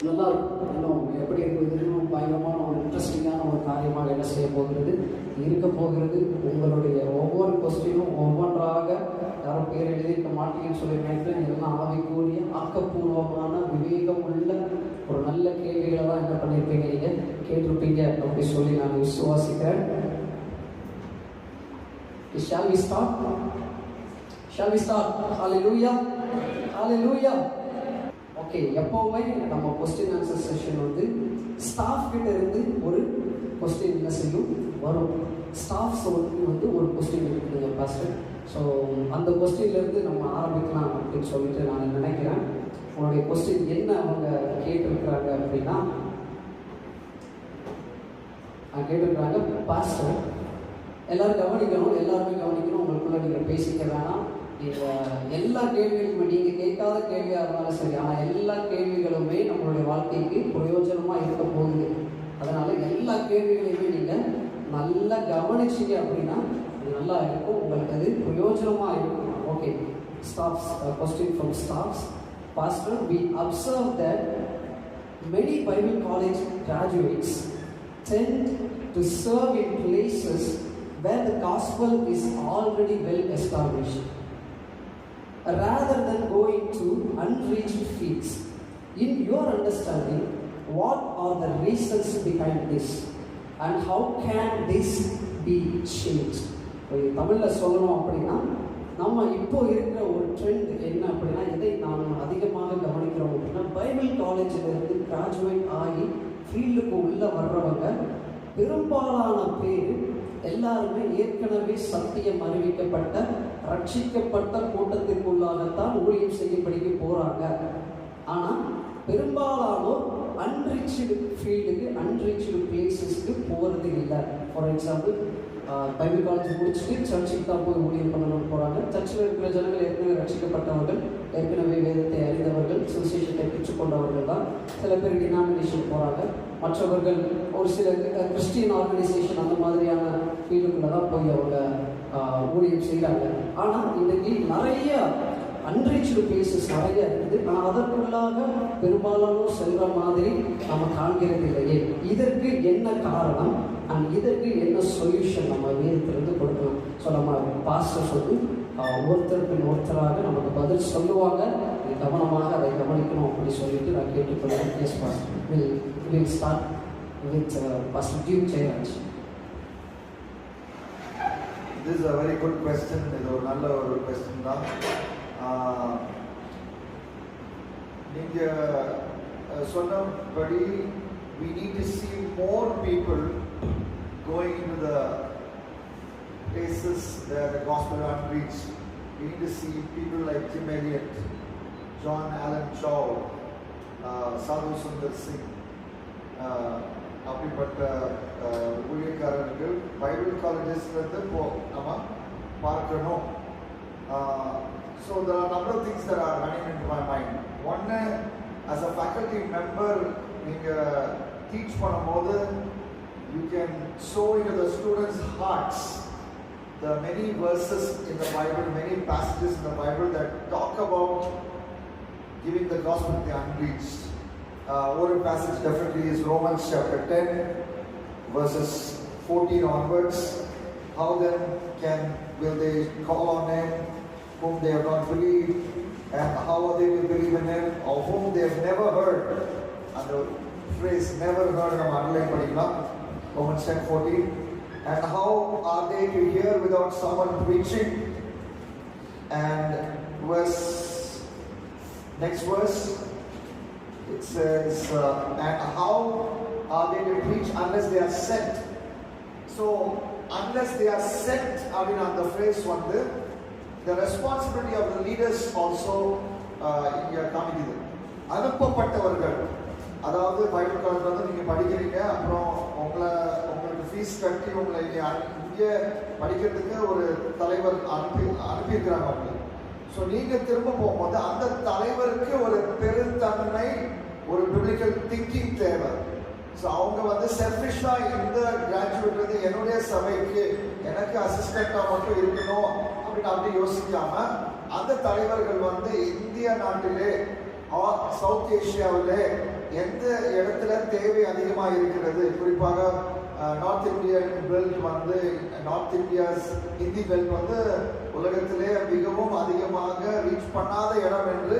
நல்லா இன்னும் எப்படி இருக்குது, இன்னும் பயங்கரமான ஒரு இன்ட்ரெஸ்டிங்கான ஒரு காரியமாக என்ன செய்ய போகிறது இருக்க போகிறது. உங்களுடைய ஒவ்வொரு கொஸ்டினும் ஒவ்வொன்றாக யாரும் பேர் எழுதியிருக்க மாட்டீங்கன்னு சொல்லி நினைக்கிறேன். இதெல்லாம் ஆவிக்குரிய ஆக்கப்பூர்வமான விவேகம் உள்ள ஒரு நல்ல கேள்விகளை தான் என்ன பண்ணியிருப்பீங்க, நீங்கள் கேட்டிருப்பீங்க அப்படி சொல்லி நான் விசுவாசிக்கிறேன். Shall we start? Shall we start? Hallelujah. Hallelujah. Okay, எப்போவுமே நம்ம கொஸ்டின் ஆன்சர் செஷன் வந்து ஸ்டாஃப் கிட்ட இருந்து ஒரு கொஸ்டின் என்ன செய்யும் வரும். ஸ்டாஃப்ஸ் வந்து ஒரு கொஸ்டின் இருக்குதுங்க பாஸ்டர். ஸோ அந்த கொஸ்டின்லேருந்து நம்ம ஆரம்பிக்கலாம் அப்படின்னு சொல்லிட்டு நான் நினைக்கிறேன். உங்களுடைய கொஸ்டின் என்ன அவங்க கேட்டிருக்கிறாங்க அப்படின்னா, கேட்டிருக்கிறாங்க, பாஸ்டர் எல்லாரும் கவனிக்கணும், எல்லாருமே கவனிக்கணும், உங்களுக்குள்ள நீங்கள் பேசிக்க வேணாம். எல்லா கேள்விகளுமே நீங்கள் கேட்காத கேள்வியாக இருந்தாலும் சரி, ஆனால் எல்லா கேள்விகளுமே நம்மளுடைய வாழ்க்கைக்கு பிரயோஜனமாக இருக்க போகுது. அதனால் எல்லா கேள்விகளையுமே நீங்கள் நல்லா கவனிச்சிங்க அப்படின்னா அது நல்லா இருக்கும், உங்களுக்கு அது பிரயோஜனமாக இருக்கும். Okay, staffs question from staffs. Pastor, we observe that many Bible college graduates tend to serve in places where the gospel is already well established, rather than going to unreached fields. In your understanding, what are the reasons behind this and how can this be changed? தமிழில் சொல்லணும் அப்படின்னா, நம்ம இப்போ இருக்கிற ஒரு trend என்ன அப்படின்னா, இதை நாம் அதிகமாக கவனிக்கிறோம் அப்படின்னா, பைபிள் காலேஜிலிருந்து கிராஜுவேட் ஆகி ஃபீல்டுக்கு உள்ளே வர்றவங்க பெரும்பாலான பேர் எல்லாருமே ஏற்கனவே சத்தியம் அறிவிக்கப்பட்ட ரட்சிக்கப்பட்ட கூட்டத்திற்குள்ளாகத்தான் ஊழியம் செய்யப்படிக்க போகிறாங்க. ஆனால் பெரும்பாலானோர் அன்ரீச்டு ஃபீல்டுக்கு, அன்ரீச்டு பிளேசஸ்க்கு போகிறது இல்லை. ஃபார் எக்ஸாம்பிள், பைபிள் காலேஜ் முடிச்சுட்டு சர்ச்சுக்கு தான் போய் ஊழியம் பண்ணணும்னு போகிறாங்க. சர்ச்சில் இருக்கிற ஜனங்கள் ஏற்கனவே ரட்சிக்கப்பட்டவர்கள், ஏற்கனவே வேதத்தை அறிந்தவர்கள், சுவிசேஷத்தை பெற்றுக்கொண்டவர்கள் தான். சில பேர் டினாமினேஷன் போகிறாங்க, மற்றவர்கள் ஒரு சில கிறிஸ்டியன் ஆர்கனைசேஷன் அந்த மாதிரியான ஃபீல்டுக்குள்ளே தான் போய் அவங்க ஊழியம் செய்கிறாங்க. ஆனால் இன்றைக்கி நிறைய அன்ரீச்டு பிளேசஸ் நிறைய இருக்குது. ஆனால் அதற்குள்ளாக பெரும்பாலானோர் செல்கிற மாதிரி நம்ம காண்கிறது இல்லையே. இதற்கு என்ன காரணம் அண்ட் இதற்கு என்ன சொல்யூஷன் நம்ம வேதத்திலிருந்து கொடுக்கலாம்? ஸோ நம்ம பாஸ்டர்ஸ் வந்து ஒருத்தருக்கு ஒருத்தராக நமக்கு பதில் சொல்லுவாங்க. கவனமாக அதை கவனிக்கணும் அப்படி சொல்லிட்டு நான் கேட்டுக்கொள்கிறேன். Yes pastor, will start with pastor டியூ Jeyaraj. This is a very good question. இது ஒரு நல்ல ஒரு கொஸ்டின் தான். நீங்கள் சொன்னபடி we need to see more people going into the places where the gospel is unreached. We need to see people like Jim Elliot, John Allen Chow, Sadhu Sundar Singh, அப்படிப்பட்ட ஊழியக்காரர்கள் Bible காலேஜஸ்லேருந்து நம்ம பார்க்கணும். So there are a number of things that are running into my mind. One, as a faculty member, நீங்கள் teach பண்ணும்போது you can sow into the students' hearts the many verses in the Bible, many passages in the Bible that talk about giving the gospel to the unreached. One passage definitely is Romans chapter 10, verses 14 onwards. How then will they call on him whom they have not believed, and how they will believe in him of whom they have never heard? And the phrase never heard நம்ம underline பண்ணிக்கலாம். Romans 10:14. And how are they to hear without someone preaching? And next verse, it says, and how are they to preach unless they are sent? So unless they are sent, அப்படின்னா அந்த phrase வந்து the responsibility of the leaders also இங்கே காமிக்குது. அனுப்பப்பட்டவர்கள், அதாவது Bible college வந்து நீங்கள் படிக்கிறீங்க, அப்புறம் உங்களுக்கு ஃபீஸ் கட்டி உங்களை இங்கே படிக்கிறதுக்கு ஒரு தலைவர் அனுப்பியிருக்கிறாங்க அவங்க. ஸோ நீங்கள் திரும்ப போகும்போது அந்த தலைவருக்கு ஒரு பெருந்தன்மை, ஒரு பிப்ளிக்கல் திங்கிங் தேவை. ஸோ அவங்க வந்து செல்ஃபிஷாக இந்த கிராஜுவேட் வந்து என்னுடைய சபைக்கு எனக்கு அசிஸ்டண்ட்டாக மட்டும் இருக்கணும் அப்படின்னு அப்படி யோசிக்காம, அந்த தலைவர்கள் வந்து இந்திய நாட்டிலே சவுத் ஏஷியாவில் எந்த இடத்துல தேவை அதிகமாக இருக்கிறது, குறிப்பாக நார்த் இந்தியன் பெல்ட் வந்து நார்த் இந்தியாஸ் ஹிந்தி பெல்ட் வந்து உலகத்திலே மிகவும் அதிகமாக ரீச் பண்ணாத இடம் என்று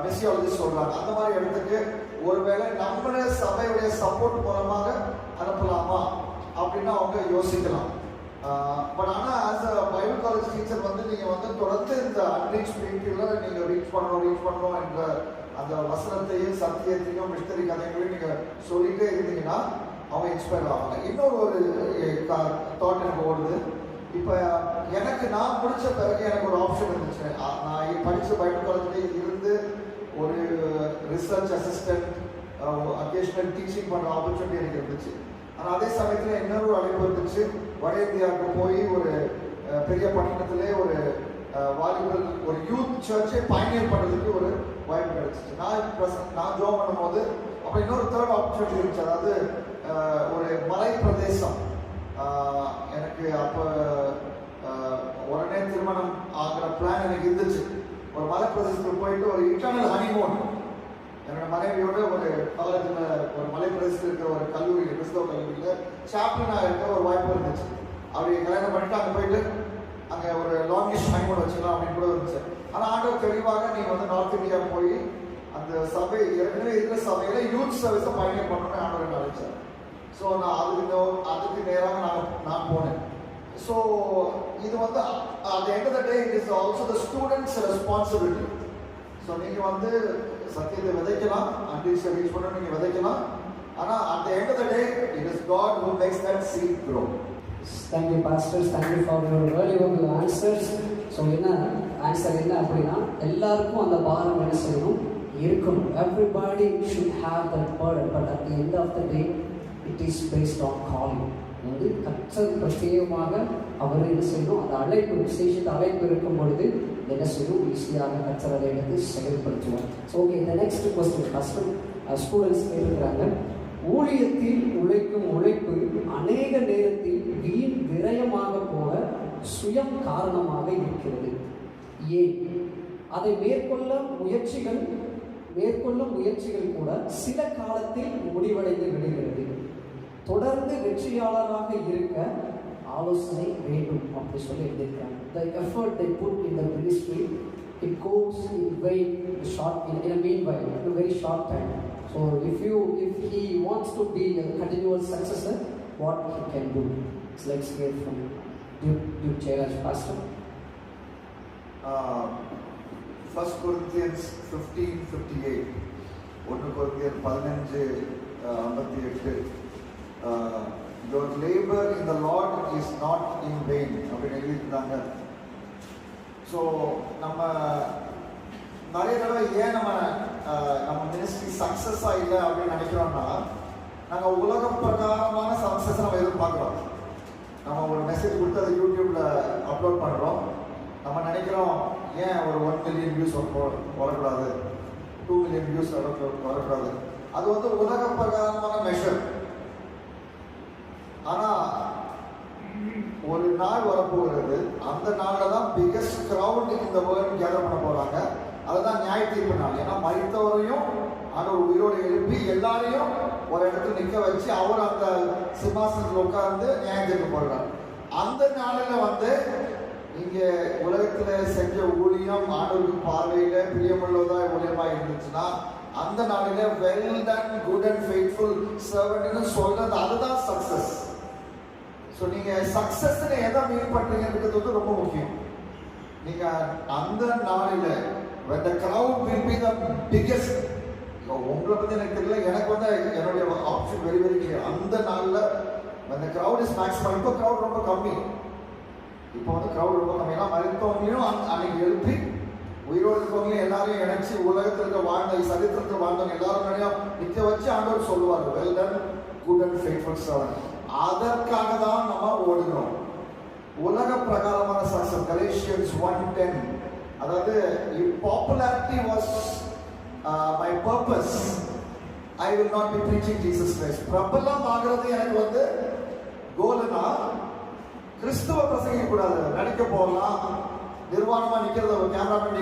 மெசியாலஜிஸ்ட் சொல்றாங்க. அந்த மாதிரி இடத்துக்கு ஒருவேளை நம்மள சபையுடைய சப்போர்ட் மூலமாக அனுப்பலாமா அப்படின்னு அவங்க யோசிக்கலாம். பட் ஆனால் as a Bible college teacher வந்து நீங்கள் வந்து தொடர்ந்து இந்த அன்ரீச் பீப்புளை நீங்கள் ரீச் பண்ணணும் என்ற அந்த வசனத்தையும் சத்தியத்தையும் மிஸ்டரி கதைகளையும் நீங்கள் சொல்லிட்டே இருந்தீங்கன்னா அவங்க இன்ஸ்பயர் ஆவாங்க. இன்னொரு ஒரு தாட் எனக்கு ஓடுது. இப்போ எனக்கு நான் முடிச்ச பிறகு எனக்கு ஒரு ஆப்ஷன் இருந்துச்சு. நான் படித்த பைபிள் காலேஜ்லேயே இருந்து ஒரு ரிசர்ச் அசிஸ்டன்ட் அக்கேஷனல் டீச்சிங் பண்ணுற ஆப்பர்ச்சுனிட்டி எனக்கு இருந்துச்சு. ஆனால் அதே சமயத்தில் இன்னொரு அழைப்பு இருந்துச்சு. வட இந்தியாவுக்கு போய் ஒரு பெரிய பட்டணத்திலே ஒரு வாலிபல் ஒரு யூத் சர்ச்சை பயணியர் பண்ணுறதுக்கு ஒரு வாய்ப்பு கிடைச்சிச்சு. நான் ஜோம் பண்ணும்போது அப்போ இன்னொரு தேர்ட் ஆப்பர்ச்சுனிட்டி இருந்துச்சு. அதாவது ஒரு மலை பிரதேசம். எனக்கு அப்போ உடனே திருமணம் ஆகிற பிளான் எனக்கு இருந்துச்சு. ஒரு மலை பிரதேசத்துக்கு போயிட்டு ஒரு இன்டர்னல் ஹனிமூன் என்னோட மனைவியோட ஒரு காலேஜில் ஒரு மலை பிரதேசத்தில் இருக்கிற ஒரு கல்லூரியில் கிறிஸ்தவ கல்லூரியில் சாப்ளினாக இருக்க ஒரு வாய்ப்பு இருந்துச்சு. அப்படி கல்யாணம் பண்ணிட்டு அங்கே போயிட்டு அங்கே ஒரு லாங்கிஷ் ஹனிமூன் வச்சுக்கலாம் அப்படின்னு கூட இருந்துச்சு. ஆனால் ஆண்டவர் தெளிவாக நீங்கள் வந்து நார்த் இந்தியா போய் அந்த சபை ஏற்கனவே இருக்கிற சபையில் யூத் சர்வீஸை பயணம் பண்ணணும்னு ஆண்டவர் நினைச்சார். ஸோ நான் அதுக்கு நேராக நான் போனேன். ஸோ இது வந்து at the end of the day it is also the students' responsibility. So நீங்கள் வந்து சத்தியத்தை விதைக்கலாம், அன்ரீச் ரீச் பண்ண நீங்கள் விதைக்கலாம். ஆனால் at the end of the day it is God who makes that seed grow. Thank you pastors, thank you for your valuable answers. So என்ன answer என்ன அப்படின்னா எல்லாருக்கும் அந்த பாரம் என்ன செய்யணும் இருக்கணும். Everybody should have that burden, but at the end of the day it is based on calling. வந்து கர்த்தர் பிரத்யேகமாக அவர் என்ன செய்யணும் அந்த அழைப்பு விசேஷித்த அழைப்பு இருக்கும் பொழுது என்ன செய்யணும் ஈஸியாக கர்த்தர் அதை எடுத்து செயல்படுத்துவார். ஸோ ஓகே, இந்த நெக்ஸ்ட் கொஸ்டின் ஃபர்ஸ்ட் ஸ்டூடெண்ட்ஸ் கேட்குறாங்க. ஊழியத்தில் உழைக்கும் உழைப்பு அநேக நேரத்தில் வீண் விரயமாக போக சுயம் காரணமாக இருக்கிறது. ஏன்? அதை மேற்கொள்ளும் முயற்சிகள் கூட சில காலத்தில் முடிவடைந்து விடுகிறது. தொடர்ந்து வெற்றியாளராக இருக்க ஆலோசனை வேண்டும் அப்படி சொல்லி எழுதியிருக்காங்க. The effort they put in the ministry, it goes in very short, in a meanwhile, in a very short time. So if he wants to be a continual successor, what he can do? So let's hear from Duke Jairaj Pastor. 1 Corinthians 15:58, 1 Corinthians 15:58, your labor in the Lord is not in vain அப்படின்னு எழுதியிருந்தாங்க. So நம்ம நிறைய தடவை ஏன் நம்ம ministry சக்ஸஸாக இல்லை அப்படின்னு நினைக்கிறோம்னா, நாங்கள் உலக பிரகாரமான சக்ஸஸ் நம்ம எதிர்பார்க்குறோம். நம்ம ஒரு மெசேஜ் கொடுத்து அதை யூடியூப்பில் அப்லோட் பண்ணுறோம். நம்ம நினைக்கிறோம் ஏன் ஒரு 1 மில்லியன் வியூஸ் வரக்கூடாது, 2 மில்லியன் வியூஸ் வரக்கூடாது. அது வந்து உலக பிரகாரமான மெஷர். ஆனால் ஒரு நாள் வரப்போகிறது, அந்த நாளில் தான் பிகெஸ்ட் க்ரௌட் இந்த வேர்ல்டு கேதர் பண்ண போகிறாங்க. அதுதான் நியாய தீர்ப்பு நாள். ஏன்னா மரித்தவரையும் அவர் உயிரோடு எழுப்பி எல்லாரையும் ஒரு இடத்துல நிற்க வச்சு அவர் அந்த சிம்மாசனத்தில் உட்கார்ந்து நியாயம் தீர்க்க போகிறார். அந்த நாளில் வந்து இங்கே உலகத்தில் செஞ்ச ஊழியம் ஆண்டவருக்கு பார்வையில் பிரியமுள்ளதாக ஊழியமாக இருந்துச்சுன்னா அந்த நாளில் well done good and faithful சர்வன்ட்னு சொல்றது அதுதான் சக்ஸஸ். ஸோ நீங்கள் சக்ஸஸ்ன்னு எதை மீன் பண்ணுறீங்கன்றது வந்து ரொம்ப முக்கியம். நீங்கள் அந்த நாளில் when the crowd will be the biggest, உங்களை பற்றி எனக்கு தெரியல, எனக்கு வந்து என்னுடைய ஆப்ஷன் வெரி வெரி கிளியர். அந்த நாளில் when the crowd is maximum, இப்போ crowd ரொம்ப கம்மி, இப்போ வந்து crowd ரொம்ப கம்மி. ஏன்னா மருத்துவங்களையும் அன்னைக்கு எழுப்பி உயிரோடு இருக்கவங்களையும் எல்லாரையும் இணைச்சி உலகத்திற்கு வாழ்ந்த சரித்திரத்தில் வாழ்ந்தவங்க எல்லாரும் நிற்க வச்சு ஆண்டவர் சொல்லுவார் well done good and faithful servant. அதற்காக தான் நம்ம ஓடுகிறோம். உலக பிரகாரமான சக்சஸ் Galatians 1:10, அதாவது popularity was my purpose, I will not be preaching Jesus Christ. பிரபலம் ஆகிறது எனக்கு வந்து கோல்னா கிறிஸ்துவ பிரசங்கிக்க கூடாது. நடிக்க போகலாம், நிர்வாணமா நிற்கிறத ஒரு கேமராமேன்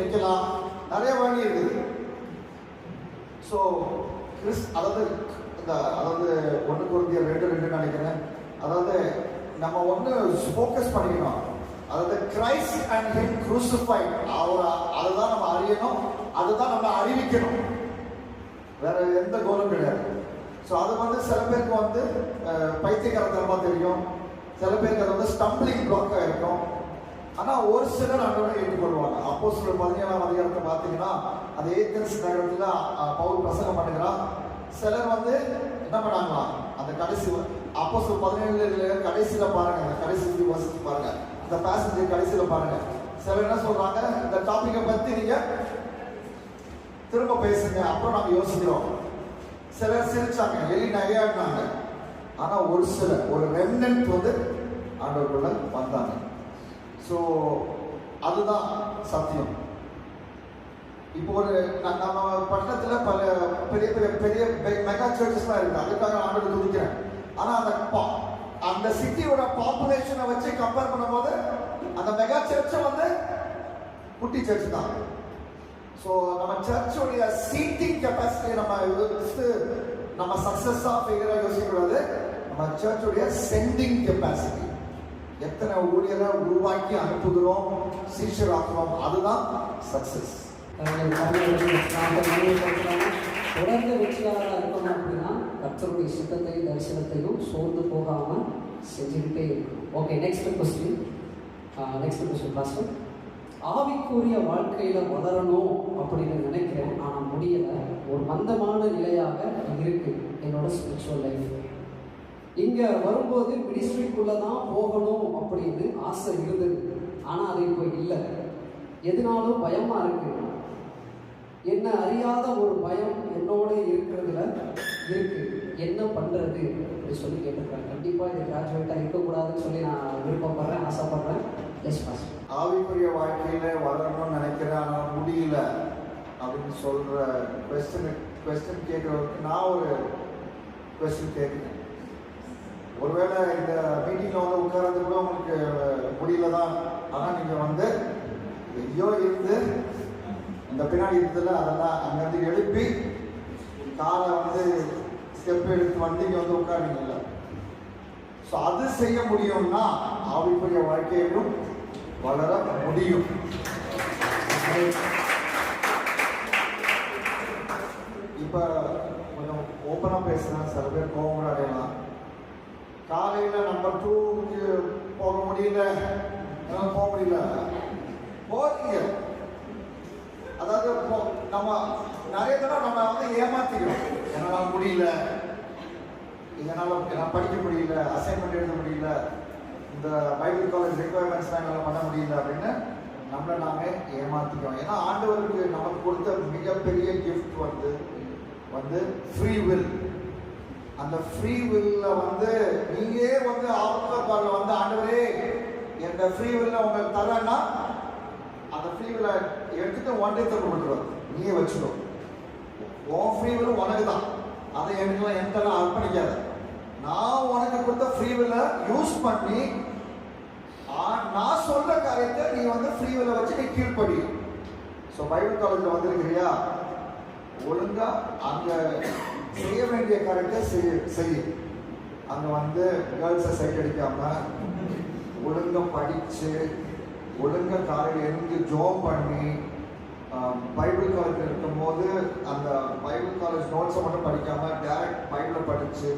நிற்கலாம், நிறைய வழி இருக்குது. ஸோ அதாவது அதாவது 1 Corinthians 2:2 நினைக்கிறேன். அதாவது நம்ம ஒன்று ஃபோக்கஸ் பண்ணிக்கணும். அதாவது கிரைஸ்ட் அண்ட் ஹிம் க்ரூசிஃபைட், அதுதான் நம்ம அறியணும், அதுதான் நம்ம அறிவிக்கணும், வேற எந்த கோலும் கிடையாது. ஸோ அது வந்து சில பேருக்கு வந்து பைத்தியக்காரத்தனமா தெரியும், சில பேருக்கு அது வந்து ஸ்டம்பிளிங் பிளாக்காக இருக்கும். ஆனால் ஒரு சிலர் ஆண்டவரை ஏற்றுக்கொள்வாங்க. அப்போஸ்தலர் 17ஆம் அதிகாரத்தை பார்த்தீங்கன்னா அந்த ஏதென்ஸ் நகரத்தில் பவுல் பிரசங்கம் பண்ணுகிறான். சிலர் வந்து என்ன பண்ணாங்களா, அந்த கடைசி அப்போஸ்தலர் 17 கடைசியில் பாருங்க, அந்த கடைசி வசதி பாருங்க, அந்த பேசஞ்சர் கடைசியில் பாருங்க. சிலர் என்ன சொல்றாங்க, இந்த டாபிக்கை பற்றி நீங்க திரும்ப பேசுங்க, அப்புறம் நம்ம யோசிக்கிறோம். சிலர் சிரிச்சாங்க, எலி நகையாடினாங்க. ஆனா ஒரு சிலர், ஒரு ரெம்னன்ட் வந்து ஆண்டவருக்குள்ள வந்தாங்க. ஸோ அதுதான் சத்தியம். இப்போ ஒரு நம்ம பட்டணத்தில் பல பெரிய பெரிய பெரிய மெகா சர்ச்சஸ்லாம் இருக்கு, அதுக்காக ஆண்டவர் துதிக்கிறேன். ஆனா அந்த சிட்டியோட பாப்புலேஷனை வச்சு கம்பேர் பண்ணும்போது அந்த மெகா சர்ச்சை வந்து குட்டி சர்ச் தான். ஸோ நம்ம சர்ச்சோடைய சீட்டிங் கெப்பாசிட்டியை நம்ம சக்சஸா ஃபெயிலியரா யோசிக்கக்கூடாது. நம்ம சர்ச்சோடைய சென்டிங் கெப்பாசிட்டி, எத்தனை ஊழியரை உருவாக்கி அனுப்புகிறோம், சீஷராக்குறோம், அதுதான் சக்சஸ். தொடர்ந்து வெற்றியாளராக இருக்கணும் அப்படின்னா கர்த்தருடைய சித்தத்தையும் தரிசனத்தையும் சோர்ந்து போகாம செஞ்சுக்கிட்டே இருக்கணும். Okay, next question pastor. ஆவிக்குரிய வாழ்க்கையில வளரணும் அப்படின்னு நினைக்கிறேன், ஆனா முடியல. ஒரு மந்தமான நிலையாக இருக்கு என்னோட ஸ்பிரிச்சுவல் லைஃப். இங்க வரும்போது மினிஸ்ட்ரிக்குள்ளதான் போகணும் அப்படின்னு ஆசை இருந்தது, ஆனா அது இப்போ இல்லை. எதுனாலும் பயமா இருக்கு. என்ன அறியாத ஒரு பயம் என்னோட இருக்கிறதுல இருக்கு. என்ன பண்றது அப்படி சொல்லி கேட்டுக்கிறேன். கண்டிப்பா இது கிராஜுவேட்டா இருக்கக்கூடாதுன்னு சொல்லி நான் விருப்பப்படுறேன், ஆசைப்படுறேன். S pastor. ஆவிக்குரிய வாழ்க்கையில வளரணும்னு நினைக்கிறேன், ஆனா முடியல அப்படின்னு சொல்ற கொஸ்டின் கேட்கறதுக்கு நான் ஒரு கொஸ்டின் கேட்கிறேன். ஒருவேளை இந்த மீட்டிங்ல வந்து உட்கார்றது கூட உங்களுக்கு முடியல தான், ஆனா நீங்க வந்து எங்கேயோ இருந்து இந்த பின்னாடி இருந்ததுல அதெல்லாம் அங்கிருந்து எழுப்பி காலை வந்து ஸ்டெப் எடுத்து வந்து இங்க வந்து உட்காருங்களா. ஸோ அது செய்ய முடியும்னா ஆவிக்குரிய வாழ்க்கையிலும் வளர முடியும். இப்ப கொஞ்சம் ஓப்பனா பேசுறேன், சில பேர் கோவம் அடையலாம். காலையில நம்பர் 2க்கு போக முடியல, போக முடியல, போறீங்க. அதாவது நம்ம நிறைய தடவை நம்ம வந்து ஏமாத்திக்கிறோம். என்னால முடியல, என்னால படிக்க முடியல, அசைன்மெண்ட் எழுத முடியல, இந்த பைபிள் காலேஜ் ரெக்குவயர்மெண்ட்ஸ்லாம் என்னால் பண்ண முடியல அப்படின்னு நம்மளை நாமே ஏமாத்திக்கிறோம். ஏன்னா ஆண்டவருக்கு நமக்கு கொடுத்த மிகப்பெரிய கிஃப்ட் வந்து ஃப்ரீ வில். அந்த ஃப்ரீ வில்ல வந்து நீயே வந்து ஆஃப்டர் வந்து ஆண்டவரே என்ற ஃப்ரீ வில்ல உங்களுக்கு தரேன்னா அந்த ஃப்ரீ வில்ல எடுத்துட்டு ஒன் டே தப்பு பண்ணுறது நீயே வச்சுக்கோ. உன் ஃப்ரீ வில் உனக்கு தான், அதை என்கிட்ட அர்ப்பணிக்காத. நான் உனக்கு கொடுத்த ஃப்ரீ வில்ல யூஸ் பண்ணி நான் சொல்ற காரியத்தை நீ வந்து ஃப்ரீ வில்ல வச்சு நீ கீழ்படி. ஸோ பைபிள் காலேஜில் வந்திருக்கிறியா, ஒழுங்கா அங்க செய்ய வேண்டிய காரியத்தை செய்ய. அங்க வந்து கேர்ள்ஸை சைட் அடிக்காம ஒழுங்கா படிச்சு ஒழுங்கா காலையில் எழுந்து ஜோம் பண்ணி பைபிள் காலேஜ் இருக்கும் போது அந்த பைபிள் காலேஜ் நோட்ஸை மட்டும் படிக்காம டைரக்ட் பைபிளை படிச்சு.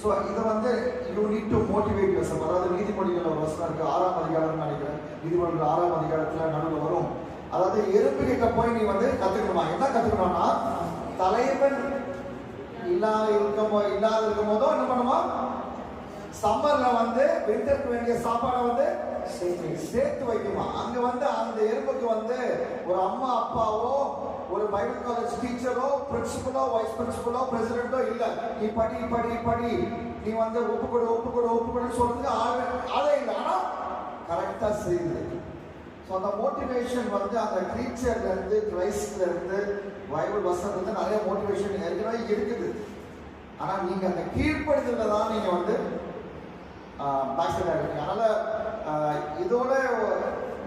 ஸோ இதை வந்து you need to motivate yourself. அதாவது நீதிமொழிகள் ஒரு வசனம் இருக்கு, 6ஆம் அதிகாரம்னு நினைக்கிறேன். நீதிமொழிகள் 6ஆம் அதிகாரத்தில் நடுவில் வரும். அதாவது எறும்பு கிட்ட போய் நீ வந்து கத்துக்கணுமா, என்ன கத்துக்கணும்னா தலைவன் இல்லாத இருக்கும் போதோ என்ன பண்ணுமா, சம்மர்ல வந்து விண்டருக்கு வேண்டிய சாப்பாடை வந்து சேர்த்து வைக்குமா. அங்க வந்து அந்த எறும்புக்கு வந்து ஒரு அம்மா அப்பாவோ ஒரு பைபிள் காலேஜ் டீச்சரோ பிரின்சிபலோ வைஸ் பிரின்சிபலோ பிரசிடென்ட்டோ இல்ல, நீ படி படி படி நீ வந்து ஒப்புக்கொடு சொல்றதுக்கு ஆளே இல்லை. ஆனா கரெக்டா செய்யுது. ஸோ அந்த மோட்டிவேஷன் வந்து அந்த கிரீச்சர்ல இருந்து கிரைஸ்ட்ல இருந்து பைபிள் வசனத்துல இருந்து நிறைய மோட்டிவேஷன் ஏற்கனவே இருக்குது. ஆனா நீங்க அந்த கீழ்ப்படுதல தான் நீங்க வந்து பேக்ஸைடா இருக்கீங்க. அதனால இதோட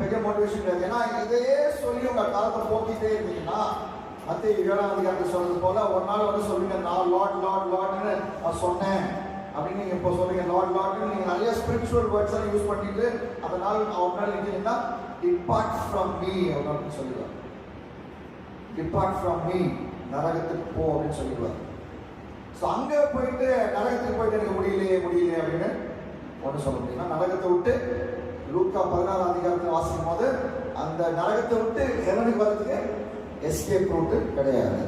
பெரிய மோட்டிவேஷன் கிடையாது. ஏன்னா இதையே சொல்லி உங்க காலத்தை போக்கிட்டே இருந்தீங்கன்னா மத்திய 7ஆம் அதிகாரத்தில் சொல்றது போல ஒரு நாள் வந்து சொல்லுங்க, நான் லார்ட்னு நான் சொன்னேன் அப்படின்னு நீங்க இப்போ சொல்றீங்க. லார்ட்னு நீங்க நிறைய ஸ்பிரிச்சுவல் வேர்ட்ஸ் எல்லாம் யூஸ் பண்ணிட்டு அதனால் ஒரு நாள் நினைச்சீங்கன்னா டிபார்ட் ஃப்ரம் மீ அப்படின்னு சொல்லிடுவார். டிபார்ட் ஃப்ரம் மீ, நரகத்துக்கு போ அப்படின்னு சொல்லிடுவார். ஸோ அங்கே போயிட்டு நரகத்துக்கு போயிட்டு எனக்கு முடியலையே அப்படின்னு ஒன்று சொல்ல முடியும்னா, நரகத்தை விட்டு லூக்கா 16ஆம் அதிகாரத்தில் வாசிக்கும் போது அந்த நரகத்தை விட்டு ஹெவனுக்கு வரதுக்கு எஸ்கேப் ரூட்டு கிடையாது.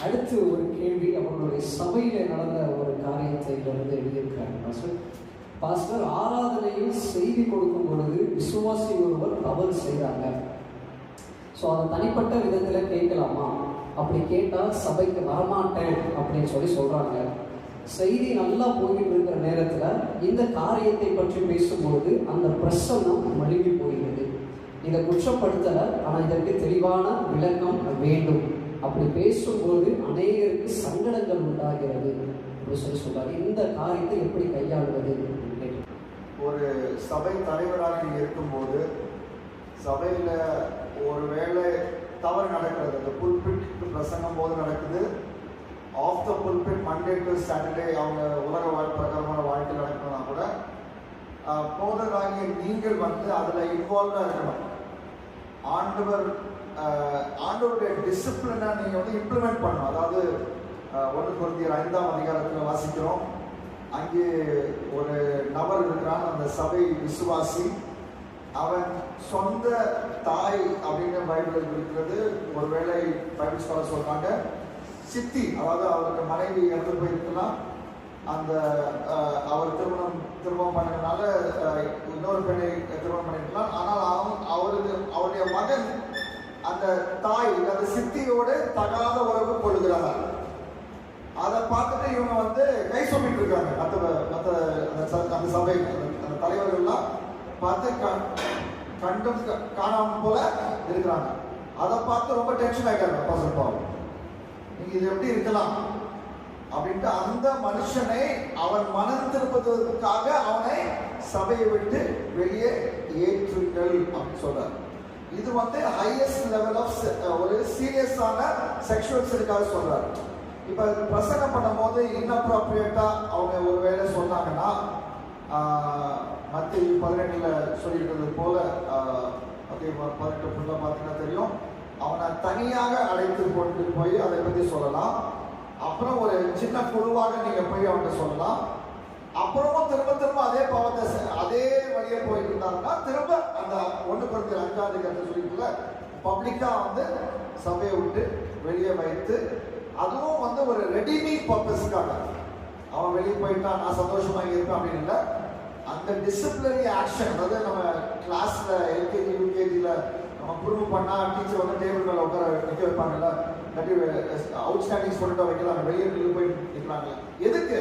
அடுத்து ஒரு கேள்வி, அவர்களுடைய சபையில் நடந்த ஒரு காரியத்தை இருந்து எழுதியிருக்கிறாங்க. பாஸ்டர், ஆராதனையில் செய்தி கொடுக்கும் பொழுது விசுவாசி ஒருவர் தவறு செய்கிறாங்க. ஸோ அதை தனிப்பட்ட விதத்தில் கேட்கலாமா? அப்படி கேட்டால் சபைக்கு வரமாட்டேன் அப்படின்னு சொல்கிறாங்க. செய்தி நல்லா போய்கிட்டு இருக்கிற நேரத்தில் இந்த காரியத்தை பற்றி பேசும்போது அந்த பிரசன்னம் மழுங்கி போகிறது. இதை குற்றப்படுத்தலை, ஆனால் இதற்கு தெளிவான விளக்கம் வேண்டும். அப்படி பேசும்போது அநேகருக்கு சங்கடங்கள் உண்டாகிறது அப்படின்னு சொல்றாரு. இந்த காரியத்தை எப்படி கையாளுவது? ஒரு சபை தலைவராக நீங்கள் இருக்கும்போது சபையில் ஒரு வேளை தவறு நடக்கிறது. அந்த புல்பிட் பிரசங்கம் போது நடக்குது. Off the pulpit Monday to Saturday அவங்க உலக பிரகாரமான வாழ்க்கை நடக்கணும்னா கூட போதராகிய நீங்கள் வந்து அதில் இன்வால்வாக இருக்கணும். ஆண்டவருடைய டிசிப்ளினை நீங்கள் வந்து இம்ப்ளிமெண்ட் பண்ணணும். அதாவது 1 கொரிந்தியர் 5ஆம் அதிகாரத்தில் வாசிக்கிறோம். அங்கே ஒரு நபர் இருக்கிறான், அந்த சபை விசுவாசி. அவன் சொந்த தாய் அப்படின்னு பைபிளில் இருக்கிறது. ஒருவேளை பைபிள் ஸ்காலர் சொல்றாங்க சித்தி, அதாவது அவருக்கு மனைவி இறந்து போயிருக்கலாம். அந்த அவர் திருமணம் பண்ணதுனால இன்னொரு பெண்ணை திருமணம் பண்ணிருக்கலாம். ஆனால் அவருடைய மகன் அந்த தாய் அந்த சித்தியோடு தகாத உறவு கொள்கிறார். அதை பார்த்துட்டு இவங்க வந்து கை சொல்லிட்டு இருக்காங்க. அந்த சபை அந்த தலைவர்கள்லாம் பார்த்து கண்டும் காணாம போல இருக்கிறாங்க. அதை பார்த்து ரொம்ப டென்ஷன் ஆகிட்டாங்க. பாஸ்டர் பாவம், நீங்க இது எப்படி இருக்கலாம் அப்படின்ட்டு அந்த மனுஷனை அவன் மனம் திருப்பதற்காக அவனை சபையை விட்டு வெளியே ஏற்றுங்கள் அப்படின்னு சொல்றார். இது வந்து ஹையஸ்ட் லெவல் ஆஃப் ஒரு சீரியஸான செக்ஷுவல் சிறுக்காக சொல்றாரு. இப்ப பிரசங்கம் பண்ணும் போது இன்அப்ராப்ரியேட்டா அவங்க ஒரு வேலை சொன்னாங்கன்னா, மத்திய 18 சொல்லியிருக்கிறது போல மத்திய 18 ஃபுல்லாக பார்த்தீங்கன்னா தெரியும், அவனை தனியாக அழைத்து கொண்டு போய் அதை பற்றி சொல்லலாம். அப்புறம் ஒரு சின்ன குழுவாக நீங்க போய் அவன்கிட்ட சொல்லலாம். அப்புறமும் திரும்ப அதே பாவத்தை அதே வழியை போயிட்டு இருந்தாருன்னா திரும்ப அந்த 1 கொரிந்தியர் 5ஆம் அதிகாரத்தை சொல்லிட்டுல பப்ளிக்கா வந்து சபையை விட்டு வெளியே வைத்து, அதுவும் வந்து ஒரு ரெடிமேட் பர்பஸ்க்காக. அவன் வெளியே போயிட்டான் நான் சந்தோஷமா இருப்பேன் அப்படின்னு இல்லை. அந்த டிசிப்ளினரி ஆக்ஷன், அதாவது நம்ம கிளாஸ்ல எல்கேஜி யூகேஜியில் நம்ம ப்ரூவ் பண்ணா டீச்சர் வந்து டேபிள் மேலே உட்கார நிற்க வைப்பாங்கல்ல, அவுட்ஸ்டாண்டிங் ஸ்டூடெண்ட்டாக வைக்கிறாங்க, வெளியே நின்று போய் நிற்கிறாங்க. எதுக்கு?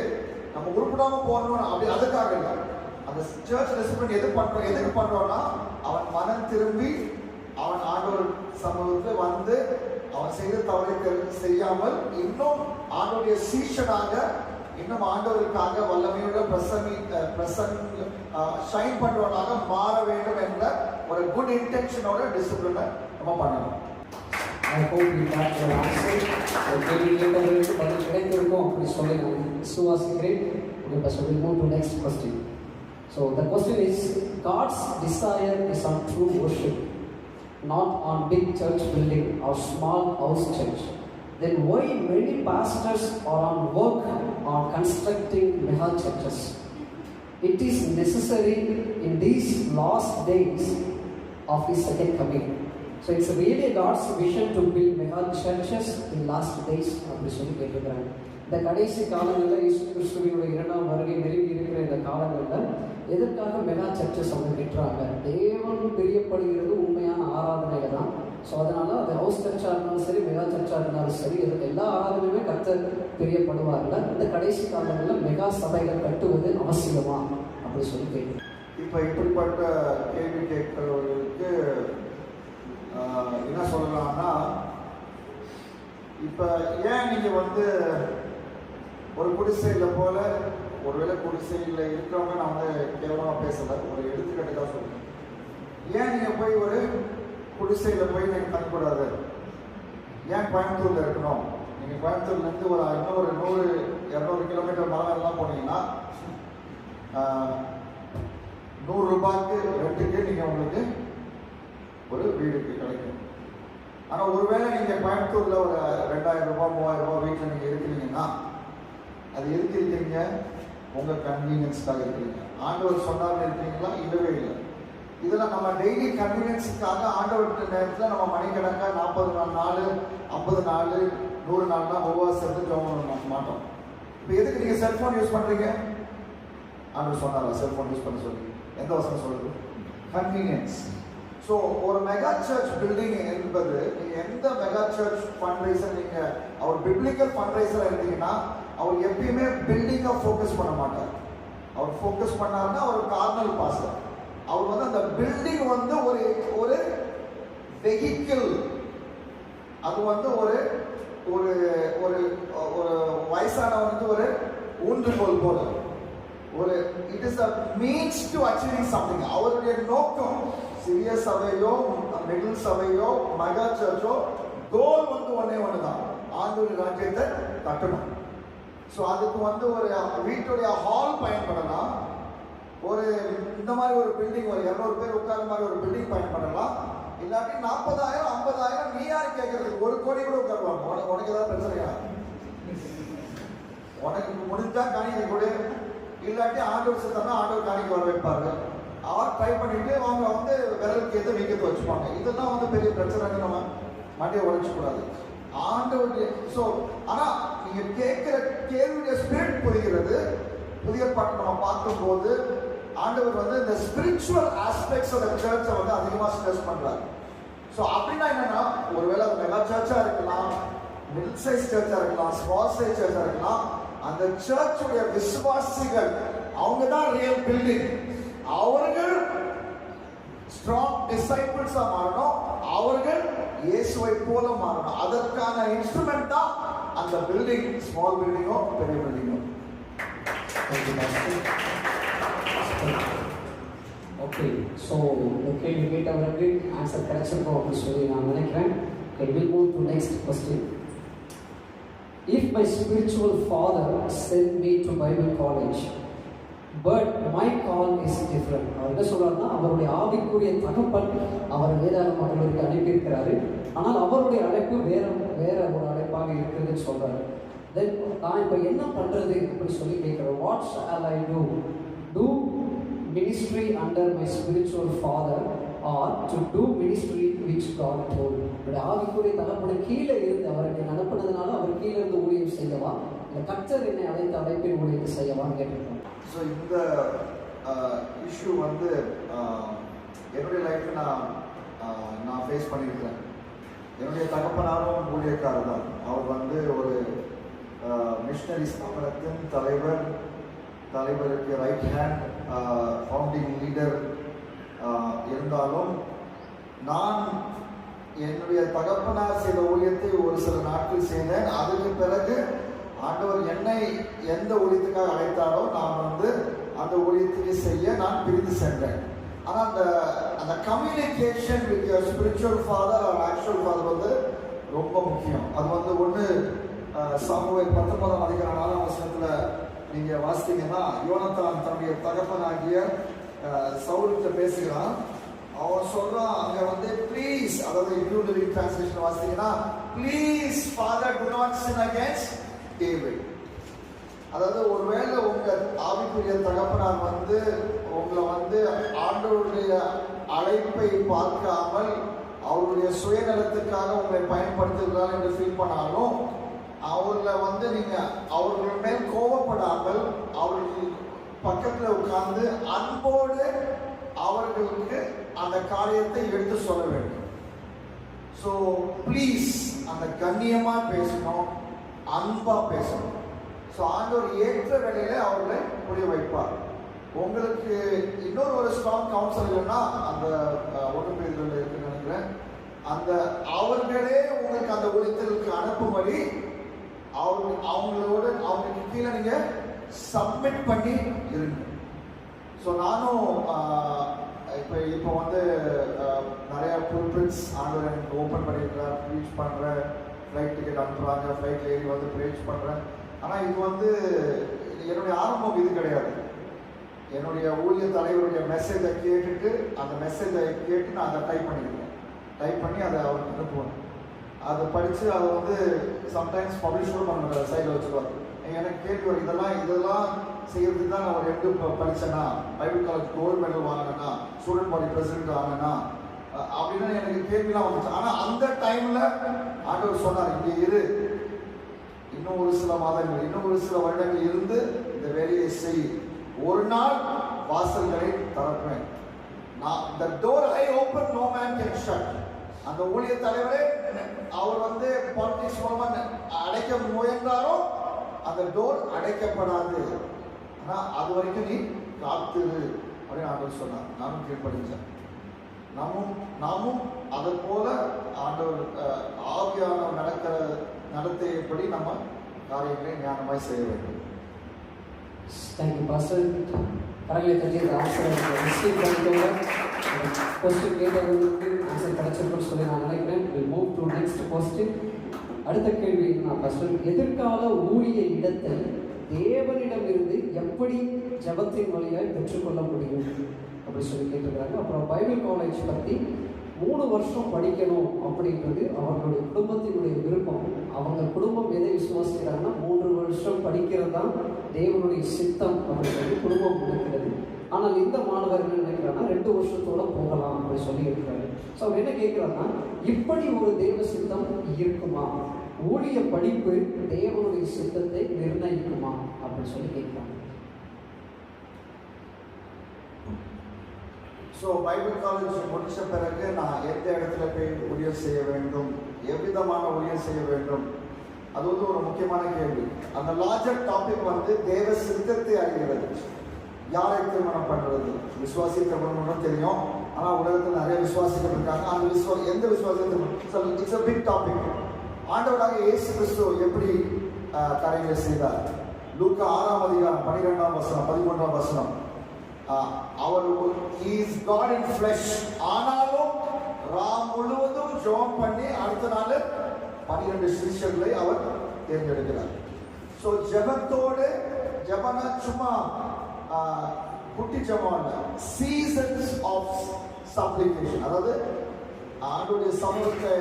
நம்ம உருப்படாம போகணும் அப்படி, அதுக்காக இல்லை. அந்த சர்ச் டிசிப்ளின் எதுக்கு பண்றோம்னா அவன் மனம் திரும்பி அவன் ஆண்டவர் சமூகத்தில் வந்து அவன் செய்த தவறை செய்யாமல் இன்னும் ஆண்டவருடைய சீஷனாக, இன்னும் ஆண்டவருக்காக வல்லமையோட ஷைன் பண்றவனாக மாற வேண்டும் என்ற ஒரு குட் இன்டென்ஷனோட டிசிப்ளினை நம்ம பண்ணணும். I hope you got your answer. பதில் கிடைத்திருக்கும் அப்படி சொல்லி விசுவாசிக்கிறேன். Okay, so we'll move to next question. So the question is, God's desire is on true worship, not on big church building or small house church. Then why many pastors are on work on constructing mega churches? It is necessary in these last days of His second coming. So it's really God's vision to build mega churches in last days. அப்படி சொல்லி கேட்டுக்கிறாங்க. இந்த கடைசி காலங்களில் இயேசு கிறிஸ்துவினுடைய 2ஆம் வருகை நெருங்கி இருக்கிற இந்த காலங்களில் எதற்காக மெகா சர்ச்சஸ் அவங்க கட்டுறாங்க? தேவன் பிரியப்படுகிறது உண்மையான ஆராதனைகள் தான். ஸோ அதனால அது ஹவுஸ் சர்ச்சாக இருந்தாலும் சரி, மெகா சர்ச்சாக இருந்தாலும் சரி, இதுக்கு எல்லா ஆராதனையுமே கர்த்தர் பிரியப்படுவார்கள். இந்த கடைசி காலங்களில் மெகா சபைகள் கட்டுவது அவசியமா அப்படி சொல்லி கேட்குறேன். இப்போ இப்படிப்பட்ட கேள்வி கேட்கிறவர்களுக்கு என்ன சொல்லலாம்னா, இப்போ ஏன் நீங்கள் வந்து ஒரு குடிசையில் போல ஒருவேளை குடிசையில் இருக்கிறவங்க நான் வந்து கேவலமாக பேசலை, ஒரு எடுத்துக்காட்டு தான் சொல்லுவேன். ஏன் நீங்கள் போய் ஒரு குடிசையில் போய் நீங்கள் தங்கக்கூடாது? ஏன் கோயம்புத்தூரில் இருக்கணும்? நீங்கள் கோயம்புத்தூர்லேருந்து ஒரு இன்னொரு 100-200 கிலோமீட்டர் மரம் போனீங்கன்னா 100 ரூபாய்க்கு ரெண்டுக்கு நீங்கள் உங்களுக்கு ஒரு வீடுக்கு கிடைக்கும். ஆனால் ஒருவேளை நீங்கள் கோயம்புத்தூரில் ஒரு 2000 ரூபாய் 3000 ரூபாய் வீட்டில் நீங்கள் இருக்கிறீங்கன்னா அது எதுக்கு இருக்கிறீங்க? உங்கள் கன்வீனியன்ஸ்க்காக இருக்கிறீங்க. ஆண்டவர் சொன்னார்னு இருக்கிறீங்களா? இல்லவே இல்லை. இதெல்லாம் நம்ம டெய்லி கன்வீனியன்ஸுக்காக ஆண்டவர் நேரத்தில் நம்ம மணிக்கணக்காக 40 நாள் 50 நாள் 100 நாள்லாம் உபவாசத்துக்கு ஜெபம் பண்ண மாட்டோம். இப்போ எதுக்கு நீங்கள் செல்ஃபோன் யூஸ் பண்ணுறீங்க? ஆண்டவர் சொன்னாரா செல்ஃபோன் யூஸ் பண்ண சொல்லி? எந்த வசனம் சொல்லுது? கன்வீனியன்ஸ். ஸோ ஒரு மெகா சர்ச் பில்டிங் என்பது, நீங்கள் எந்த மெகா சர்ச் ஃபண்ட்ரைசர், நீங்கள் அவர் பிப்ளிக்கல் ஃபண்ட்ரைசராக இருந்தீங்கன்னா அவர் எப்பயுமே பில்டிங்கை ஃபோக்கஸ் பண்ண மாட்டார். அவர் ஃபோக்கஸ் பண்ணார்னா அவர் கார்னல் பாஸ்டர். அவர் வந்து அந்த பில்டிங் வந்து ஒரு வெஹிக்கிள், அது வந்து ஒரு ஒரு ஒரு வயசானவனுக்கு ஒரு ஊன்றுகோல் போல, ஒரு it is a means to achieving something. அவருடைய நோக்கம் சிறிய சபையோ மிடில் சபையோ மெகா சர்ச்சோ கோல் வந்து ஒன்று தான், ஆண்டவருடைய ராஜ்யத்தை கட்டணும். ஸோ அதுக்கு வந்து ஒரு வீட்டுடைய ஹால் பயன்படலாம், ஒரு இந்த மாதிரி ஒரு பில்டிங் ஒரு 200 பேர் உட்கார்ந்த மாதிரி ஒரு பில்டிங் பயன்படலாம். இல்லாட்டி 40,000 50,000 நீ யாரு கேட்கறதுக்கு? 1 கோடி கூட உட்காருவாங்க. உனக்கு ஏதாவது பிரச்சனையா? உனக்கு முடிஞ்சா காணிக்கை கூட, இல்லாட்டி ஆண்டவர் சித்தம்னா ஆண்டவர் காணிக்கை வர வைப்பாரு. அவர் ட்ரை பண்ணிட்டு அவங்க வந்து விரலுக்கு ஏற்ற வீக்கத்தை வச்சுப்பாங்க. இதெல்லாம் வந்து பெரிய பிரச்சனை, நம்ம மண்டியை உடைச்சக்கூடாது ஆண்டவருடைய. ஸோ ஆனால் நீங்கள் கேட்குற கேள்வியுடைய ஸ்பிரிட் புரிகிறது. புதிய பாட்டு நம்ம பார்க்கும்போது ஆண்டவர் வந்து இந்த ஸ்பிரிச்சுவல் ஆஸ்பெக்ட்ஸ் ஆஃப் த சர்ச்சை வந்து அதிகமாக ஸ்ட்ரெஸ் பண்ணுறாரு. ஸோ அப்படின்னா என்னன்னா, ஒருவேளை அது மெகா சர்ச்சாக இருக்கலாம், மிடில் சைஸ் சர்ச்சாக இருக்கலாம், ஸ்மால் சைஸ் சர்ச்சாக இருக்கலாம், அந்த சர்ச்சுடைய விசுவாசிகள் அவங்க தான் ரியல் பில்டிங். அவர்கள் ஸ்ட்ராங் டிசைபிள்ஸா மாறணும், அவர்கள் இயேசுவை போல மாறணும். அதற்கான இன்ஸ்ட்ருமெண்ட் தான் அந்த பில்டிங், ஸ்மால் பில்டிங்கோ பெரிய பில்டிங்கோ. ஓகே, ஸோ கேள்வி கேட்டவர்களுக்கு ஆன்சர் கிடைச்சிருக்கோம் அப்படின்னு சொல்லி நான் நினைக்கிறேன். Okay, we'll move to next question. If my spiritual father sent me to Bible college, but my call is different. அவர் என்ன சொல்றாருன்னா, அவருடைய ஆவிக்குரிய தகப்பன் அவர் வேதாள மக்களுக்கு அனுப்பியிருக்கிறாரு, ஆனால் அவருடைய அழைப்பு வேற ஒரு அழைப்பாக இருக்குதுன்னு சொல்றாரு. தென் நான் இப்போ என்ன பண்றது அப்படின்னு சொல்லி கேட்கிறேன். What shall I do ministry under my spiritual father or to do ministry which God told me? ஆவிக்குரிய தகப்பன் கீழே இருந்து அவர் என்னை அனுப்பினதுனால அவர் கீழே இருந்து ஊழியம் செய்யவா, இல்லை கர்த்தர் என்னை அழைத்த அழைப்பின் ஊழியத்தை செய்யவான்னு கேட்டிருக்கேன். ஸோ இந்த இஷ்யூ வந்து என்னுடைய லைஃப்பில் நான் ஃபேஸ் பண்ணியிருக்கிறேன். என்னுடைய தகப்பனாரும் ஊழியக்காரர் தான். அவர் வந்து ஒரு மிஷனரி ஸ்தாபனத்தின் தலைவருக்கு ரைட் ஹேண்ட் ஃபவுண்டிங் லீடர் இருந்தாலும், நான் என்னுடைய தகப்பனார் செய்த ஊழியத்தை ஒரு சில நாட்கள் செய்தேன். அதுக்கு பிறகு ஆண்டவர் என்னை எந்த ஊழியத்துக்காக அழைத்தாரோ நான் வந்து அந்த ஊழியத்துக்கு செய்ய நான் பிரிந்து சென்றேன். ஆனால் அந்த communication with your spiritual father or actual father வந்து ரொம்ப முக்கியம். அது வந்து ஒன்று சாமுவேல் 19ஆம் அதிகாரம் 4ஆம் வசனத்தில் நீங்கள் வாசித்தீங்கன்னா, யோனத்தான் தன்னுடைய தகப்பனாகிய சவுலுக்கு பேசுகிறான். அவன் சொல்றான் அங்க வந்து ப்ளீஸ், அதாவது new living translation வாசித்தீங்கன்னா, please father to not sin against David. அதாவது ஒருவேளை உங்க ஆவிக்குரிய தகப்பனார் வந்து உங்களை வந்து ஆண்டவருடைய அழைப்பை பார்க்காமல் அவருடைய சுயநலத்துக்காக உங்களை பயன்படுத்துகிறார் என்று ஃபீல் பண்ணாலும், அவர்களை வந்து நீங்க அவர்கள் மேல் கோபப்படாமல் அவர்கள் பக்கத்தில் உட்கார்ந்து அன்போடு அவர்களுக்கு அந்த காரியத்தை எடுத்து சொல்ல வேண்டும். ஸோ ப்ளீஸ் அந்த கண்ணியமா பேசணும், அன்பா பேசணும். ஸோ ஆண்டவர் ஏற்ற வேலையில அவர்களை புரிய வைப்பார். உங்களுக்கு இன்னொரு ஒரு ஸ்ட்ராங் கவுன்சில் இல்லைன்னா, அந்த 1 பேர்கள் இருக்குன்னு நினைக்கிறேன், அந்த அவர்களே உங்களுக்கு அந்த ஊழியத்திற்கு அனுப்பும்படி அவங்களுக்கு கீழே நீங்க சப்மிட் பண்ணி இருங்க. ஸோ நானும் இப்போ வந்து நிறைய புல்பிரிட்ஸ் ஆண்டவர் எனக்கு ஓப்பன் பண்ணியிருக்கிறார், ப்ரீச் பண்ணுறேன், ஃப்ளைட் டிக்கெட் அனுப்புகிறாங்க, ஃப்ளைட்டில் ஏறி வந்து ப்ரீச் பண்ணுறேன். ஆனால் இது வந்து என்னுடைய ஆரம்பம் இது கிடையாது. என்னுடைய ஊழிய தலைவருடைய மெசேஜை கேட்டுட்டு அந்த மெசேஜை கேட்டு நான் அதை டைப் பண்ணியிருக்கேன். டைப் பண்ணி அதை அவருக்கு அனுப்புவேன். அதை படித்து அதை வந்து சம்டைம்ஸ் பப்ளிஷ் கூட பண்ண மாட்டார், சைடில் வச்சுருவார். எனக்கு கேட்டு வரும், இதெல்லாம் செய்யறதுக்கு தான் நான் ஒரு end படித்தேன்னா, Bible college gold medal வாங்கினேன்னா, student பாடி பிரசிடென்ட் ஆகினேன்னா அப்படின்னு எனக்கு கேள்விலாம் வந்துச்சு. ஆனால் அந்த டைமில் ஆண்டவர் சொன்னார், இங்கே இரு, இன்னும் ஒரு சில மாதங்கள், இன்னும் ஒரு சில வருடங்கள் இருந்து இந்த வேலையை செய், ஒரு நாள் வாசல்களை திறப்பேன். நான் the door I open no man can shut. அந்த ஊழிய தலைவரே அவர் வந்து பாலிடிக்ஸ் மூலமா அடைக்க முயன்றாரோ அந்த டோர் அடைக்கப்படாது, ஆனா அது வரைக்கும் நீ காத்துரு அப்படின்னு ஆண்டவர் சொன்னார். நானும் கீழ்ப்படிஞ்சேன். நாமும் அதை போல ஆண்டவர் ஆவியானவர் நடக்கிற நடத்தையப்படி நம்ம காரியங்களை ஞானமாய் செய்ய வேண்டும். Thank you pastor. கரங்களை தட்டி ஆன்சர் ரிசீவ் பண்ணிக்கோங்க. கொஸ்டின் கேட்டவங்களுக்கு ஆன்சர் கிடைச்சிருக்குன்னு சொல்லி நான் நினைக்கிறேன். Will move to next question. அடுத்த கேள்வி நான் பாஸ்டர், எதிர்கால ஊழிய இடத்தை தேவனிடமிருந்து எப்படி ஜபத்தின் வழியாய் பெற்றுக்கொள்ள முடியும் அப்படின்னு சொல்லி கேட்டிருக்காங்க. அப்புறம் பைபிள் காலேஜ் பற்றி 3 வருஷம் படிக்கணும் அப்படின்றது அவர்களுடைய குடும்பத்தினுடைய விருப்பம். அவங்க குடும்பம் எதை விசுவாசிக்கிறாங்கன்னா 3 வருஷம் படிக்கிறது தான் தேவனுடைய சித்தம் அப்படின்றது குடும்பம் நினைக்கிறது. ஆனால் இந்த மாணவர்கள் நினைக்கிறாங்கன்னா 2 வருஷத்தோட போகலாம் அப்படின்னு சொல்லி இருக்கிறாரு. ஸோ அவர் என்ன கேட்குறாங்கன்னா, இப்படி ஒரு தேவ சித்தம் இருக்குமா? ஊழிய படிப்பு தேவனுடைய சித்தத்தை நிர்ணயிக்குமா அப்படின்னு சொல்லி கேட்குறாங்க. ஸோ பைபிள் காலேஜ் முடித்த பிறகு நான் எந்த இடத்துல போய் ஊழியர் செய்ய வேண்டும், எவ்விதமான ஊழியர் செய்ய வேண்டும், அது வந்து ஒரு முக்கியமான கேள்வி. அந்த லார்ஜர் டாபிக் வந்து தேவ சித்தத்தை அறிகிறது. யாரை திருமணம் பண்ணுறது? விசுவாசி திருமணம் தெரியும், ஆனால் உலகத்தில் நிறைய விசுவாசிகள் இருக்காங்க. அந்த எந்த விசுவாசத்தை இட்ஸ் a பிக் டாபிக். ஆண்டவராக இயேசு கிறிஸ்து எப்படி காரியங்களை செய்தார்? லூக்கா 6ஆம் அதிகாரம் 12ஆம் வசனம் 13ஆம் வசனம், அவர் he is God in flesh. ஆனாலும் ராம் முழுவதும் ஜெபம் பண்ணி அடுத்த நாள் 12 சிஷ்யர்களை அவர் தேர்ந்தெடுக்கிறார். ஸோ ஜெபத்தோடு, ஜெபனா சும்மா குட்டி ஜெபம் இல்லை, சீசன்ஸ் ஆஃப் சப்ளிகேஷன். அதாவது ஆண்டுடைய சமூகத்தை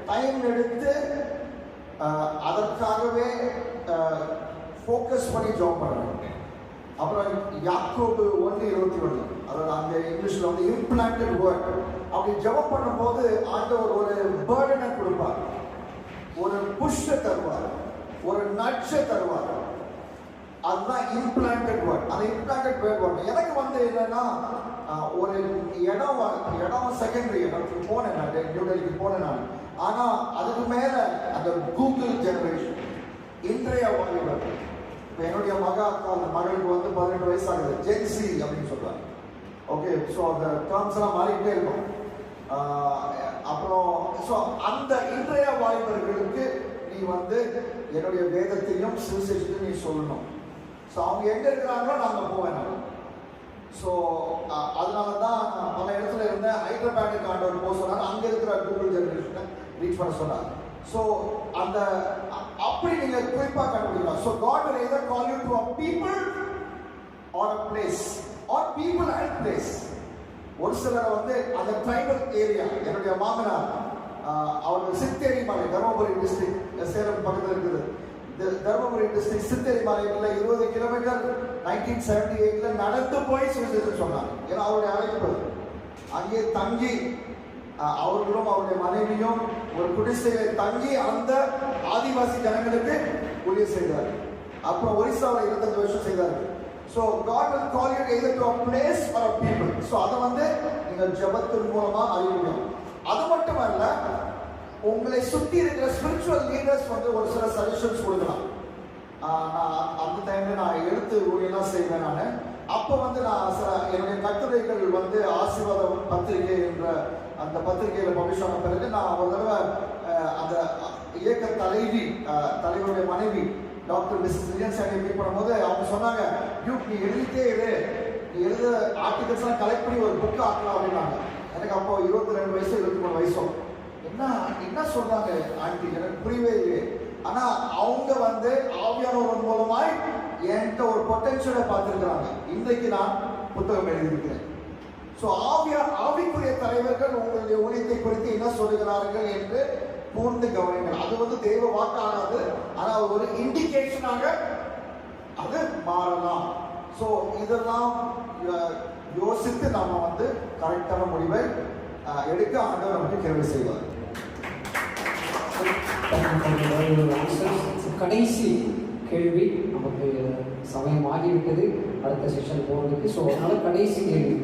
டைம் எடுத்து அதற்காகவே ஃபோக்கஸ் பண்ணி ஜெபம் பண்ணுறாங்க. அப்புறம் யாக்கோபு 1:21, அதாவது அந்த இங்கிலீஷ்ல வந்து இம்ப்ளான்டட் வேர்ட். அப்படி ஜெபம் பண்ணும்போது ஆண்டவர் ஒரு பர்டனை கொடுப்பார், ஒரு புஷ்ஷை தருவார், ஒரு நட்சை தருவார். அதுதான் இம்ப்ளான்டட் வேர்ட். அந்த இம்ப்ளான்டட் வேர்ட் எனக்கு வந்து என்னன்னா, ஒரு இடம் செகண்டரி. எனக்கு போனேன், நான் நியூ டெல்லிக்கு போனேன் நான். ஆனா அதுக்கு மேல அந்த கூகுள் ஜெனரேஷன், இன்றைய வாலிபர். இப்போ என்னுடைய மகளுக்கு வந்து 18 வயசு ஆகுது, ஜென்சி அப்படின்னு சொல்றாங்க. ஓகே, ஸோ அந்த டேர்ம்ஸ் எல்லாம் மாறிக்கிட்டே இருக்கும். அப்புறம் ஸோ அந்த இன்றைய வாலிபர்களுக்கு நீ வந்து என்னுடைய வேதத்தையும் சுவிசேஷத்தையும் நீ சொல்லணும். ஸோ அவங்க எங்க இருக்கிறாங்களோ நாங்கள் போவேன் நான். ஸோ அதனால தான் நான் பல இடத்துல இருந்தேன். ஹைதராபாத்துக்கு ஆண்டவர் போக சொன்னார், அங்கே இருக்கிற கூகுள் ஜெனரேஷனை ரீச் பண்ண சொன்னார். ஸோ அந்த அப்படி நீங்க குறிப்பாக கண்டுபிடிக்கலாம். So God will either call you to a people or a place or people and place. ஒரு சிலர் வந்து அந்த ட்ரைபல் ஏரியா, என்னுடைய மாமனார் அவர்கள் சித்தேரி மலை, தருமபுரி டிஸ்ட்ரிக்ட், சேலம் பக்கத்தில் இருக்குது. தருமபுரி டிஸ்ட்ரிக்ட் சித்தேரி மலையில் 20 கிலோமீட்டர் 1978 நடந்து போய் சுவிசேஷம் சொன்னார். ஏன்னா அவருடைய அழைப்பு அங்கே தங்கி அவர்களும் அவருடைய மனைவியும் ஒரு குடிசையை தங்கி அந்த ஆதிவாசி ஜனங்களுக்கு ஊழியம் செய்தார். அப்புறம் ஒரிசாவில் 25 வருஷம் செய்தார். So God will call you either to a place or a people. So அதை வந்து நீங்கள் ஜெபத்தின் மூலமா அறிவிக்கணும். அது மட்டும் அல்ல, உங்களை சுற்றி இருக்கிற ஸ்பிரிச்சுவல் லீடர்ஸ் வந்து ஒரு சில சஜஷன்ஸ் கொடுக்கலாம். நான் அந்த டைம்ல நான் எடுத்து ஊழியெல்லாம் செய்வேன். நான் அப்போ வந்து நான் சில என்னுடைய கட்டுரைகள் வந்து ஆசீர்வாத பத்திரிகை என்ற அந்த பத்திரிகையில் பப்ளிஷ் ஆன பிறகு நான் ஒரு தடவை அந்த இயக்க தலைவருடைய மனைவி டாக்டர் மிஸ்ஸஸ் வில்லியம்ஸ் மீட் பண்ணும்போது அவங்க சொன்னாங்க, நீ எழுதிட்டே இரு, நீ எழுத ஆர்டிகல்ஸ்லாம் கலெக்ட் பண்ணி ஒரு புக் ஆக்கலாம் அப்படின்னாங்க. எனக்கு அப்போ 22 வயசு 23 வயசும். என்ன சொன்னாங்க ஆண்டி, எனக்கு புரியவே இல்லை. ஆனா அவங்க ஆவியானவர் மூலமாய் என்கிட்ட ஒரு பொட்டன்ஷியலை பார்த்துருக்கிறாங்க. இன்றைக்கு நான் புத்தகம் எழுதியிருக்கிறேன். ஸோ ஆவிக்குரிய தலைவர்கள் உங்களுடைய ஊழியத்தை குறித்து என்ன சொல்லுகிறார்கள் என்று கூர்ந்து கவனிங்கள். அது தெய்வ வாக்காகாது, ஆனால் ஒரு இண்டிகேஷனாக அது மாறலாம். ஸோ இதெல்லாம் யோசித்து நாம கரெக்டான முடிவை எடுக்க ஆண்டவர் நமக்கு கேள்வி செய்வார். கடைசி கேள்வி, நமக்கு சமயம் ஆகிவிட்டது அடுத்த செஷன் போகிறதுக்கு. ஸோ அதனால் கடைசி கேள்வி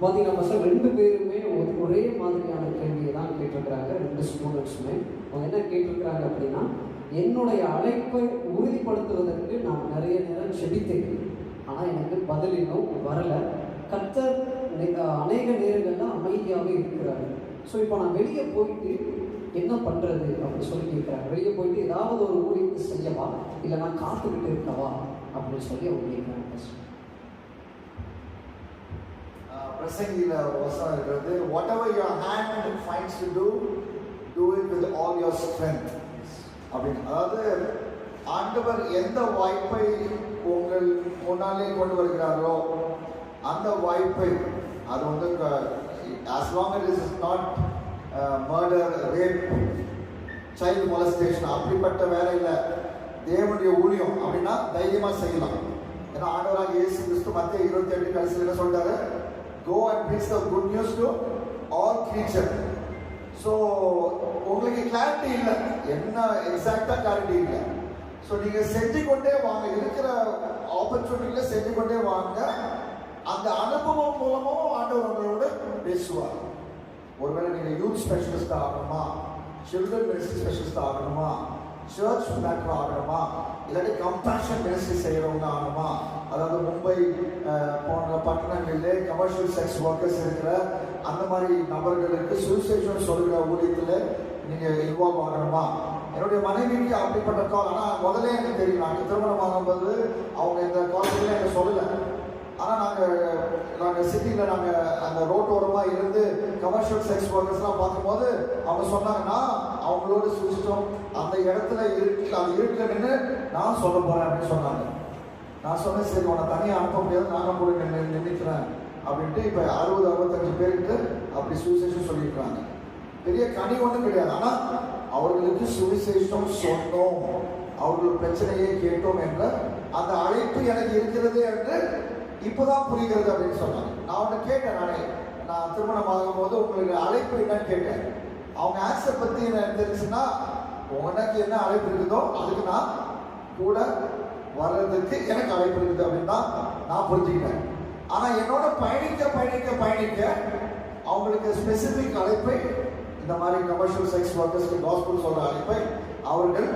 பார்த்தீங்கன்னா சார், 2 பேருமே ஒரே மாதிரியான கேள்வியை தான் கேட்டிருக்கிறாங்க. 2 ஸ்டூடெண்ட்ஸுமே அவங்க என்ன கேட்டிருக்கிறாங்க அப்படின்னா, என்னுடைய அழைப்பை உறுதிப்படுத்துவதற்கு நான் நிறைய நேரம் செபித்தேன், ஆனால் எனக்கு பதில் இன்னும் வரலை. கர்த்தர் அநேக நேரங்களில் அமைதியாகவே இருக்கிறாரு. ஸோ இப்போ நான் வெளியே போயிட்டு என்ன பண்ணுறது அப்படின்னு சொல்லி கேட்குறாங்க. வெளியே போயிட்டு ஏதாவது ஒரு ஊழியத்தை செய்யவா, இல்லை நான் காத்துக்கிட்டு இருக்கவா அப்படின்னு சொல்லி அவங்க கேட்குறாங்க. பிரசங்கியில ஒரு வசனம் இருக்கிறது, whatever your hand finds to do it with all your strength அப்படின்னு. அதாவது ஆண்டவர் எந்த வாய்ப்பை உங்கள் முன்னாலே கொண்டு வருகிறாரோ அந்த வாய்ப்பை அது as long as it is not murder, rape, child molestation அப்படிப்பட்ட வேலையில் தேவனுடைய ஊழியம் அப்படின்னா தைரியமா செய்யலாம். ஏன்னா ஆண்டவராக இயேசு கிறிஸ்து மத்தேயு 28 கடைசியில் என்ன சொல்றாரு, go and preach the good news to all creatures. So உங்களுக்கு கிளாரிட்டி இல்லை, என்ன எக்ஸாக்டா கிளாரிட்டி இல்லை. ஸோ நீங்க செஞ்சு கொண்டே வாங்க, இருக்கிற ஆப்பர்ச்சுனிட்டியில செஞ்சு கொண்டே வாங்க. அந்த அனுபவம் மூலமும் ஆண்டவர் உங்களோட பேசுவார். ஒருவேளை நீங்க யூத் ஸ்பெஷலிஸ்ட் ஆகணுமா, சில்ட்ரன் மெடிசின் ஸ்பெஷலிஸ்ட் ஆகணுமா, சர்ச் மேட்டர் ஆகணுமா, இல்லாட்டி கம்பேஷன் மினிஸ்ட்ரி செய்கிறவங்க ஆகணுமா, அதாவது மும்பை போன்ற பட்டணங்களிலே கமர்ஷியல் செக்ஸ் ஒர்க்கர்ஸ் இருக்கிற அந்த மாதிரி நபர்களுக்கு சுவிசேஷம் சொல்கிற ஊழியத்தில் நீங்கள் இன்வால்வ் ஆகணுமா. என்னுடைய மனைவிக்கு அப்படிப்பட்ட கால். ஆனால் முதல்ல எனக்கு தெரியும், நாங்கள் திருமணம் ஆகும்போது அவங்க இந்த காலத்தில் எனக்கு சொல்லலை. ஆனால் நாங்கள் சிட்டியில் நாங்கள் அந்த ரோட்டோரமாக இருந்து கமர்ஷியல் செக்ஸ் ஒர்க்கர்ஸ்லாம் பார்க்கும்போது அவங்க சொன்னாங்கன்னா, அவங்களோட சுவிசேஷம் அந்த இடத்துல இருக்கிற நின்று நான் சொல்ல போகிறேன் அப்படின்னு சொன்னாங்க. நான் சொன்னேன், சரி உன்னை தனியாக அனுப்ப முடியாது, நானும் கூட நினைக்கிறேன் அப்படின்ட்டு இப்போ 60-65 பேருக்கு அப்படி சுவிசேஷம் சொல்லியிருக்கிறாங்க. பெரிய கனி ஒன்றும் கிடையாது, ஆனால் அவர்களுக்கு சுவிசேஷம் சொன்னோம், அவர்கள் பிரச்சனையை கேட்டோம் என்ற அந்த அழைப்பு எனக்கு இருக்கிறது என்று இப்போதான் புரிகிறது அப்படின்னு சொன்னாங்க. நான் ஒன்று கேட்டேன், நான் திருமணம் ஆகும் போது உங்களுக்கு அழைப்பு என்னன்னு கேட்டேன். அவங்க ஆன்சர் பற்றி எனக்கு தெரிஞ்சுன்னா, உனக்கு என்ன அழைப்பு இருக்குதோ அதுக்கு நான் கூட வர்றதுக்கு எனக்கு அழைப்பு இருக்குது அப்படின்னு தான் நான் புரிஞ்சுக்கிட்டேன். ஆனால் என்னோட பயணிக்க அவங்களுக்கு ஸ்பெசிபிக் அழைப்பை, இந்த மாதிரி கமர்ஷியல் செக்ஸ் ஒர்க்கர்ஸ்க்கு காஸ்பல் சொல்கிற அழைப்பை அவர்கள்